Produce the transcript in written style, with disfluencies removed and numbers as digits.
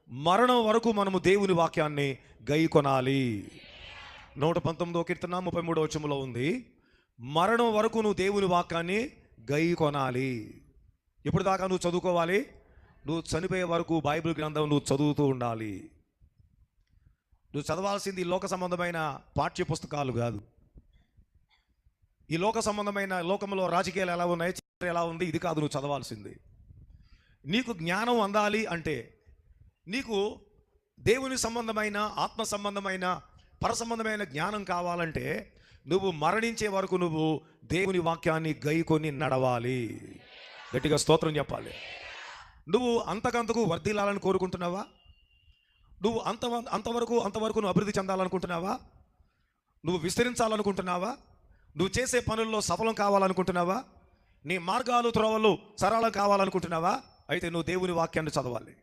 మరణం వరకు మనము దేవుని వాక్యాన్ని గైకొనాలి. 119వ కీర్తన 33వ వచనంలో ఉంది, మరణం వరకు నువ్వు దేవుని వాక్యాన్ని గైకొనాలి. ఇప్పుడు దాకా నువ్వు చదువుకోవాలి, నువ్వు చనిపోయే వరకు బైబిల్ గ్రంథం నువ్వు చదువుతూ ఉండాలి. నువ్వు చదవాల్సింది ఈ లోక సంబంధమైన పాఠ్య పుస్తకాలు కాదు. ఈ లోక సంబంధమైన లోకంలో రాజకీయాలు ఎలా ఉన్నాయి, చరిత్ర ఎలా ఉంది, ఇది కాదు నువ్వు చదవాల్సింది. నీకు జ్ఞానం అందాలి అంటే, నీకు దేవుని సంబంధమైన, ఆత్మ సంబంధమైన, పర సంబంధమైన జ్ఞానం కావాలంటే నువ్వు మరణించే వరకు నువ్వు దేవుని వాక్యాన్ని గైకొని నడవాలి. గట్టిగా స్తోత్రం చెప్పాలి. నువ్వు అంతకంతకు వర్ధిల్లాలని కోరుకుంటున్నావా? నువ్వు అంతవరకు నువ్వు అభివృద్ధి చెందాలనుకుంటున్నావా? నువ్వు విస్తరించాలనుకుంటున్నావా? నువ్వు చేసే పనుల్లో సఫలం కావాలనుకుంటున్నావా? నీ మార్గాలు త్రోవలు సరళం కావాలనుకుంటున్నావా? అయితే నువ్వు దేవుని వాక్యాన్ని చదవాలి.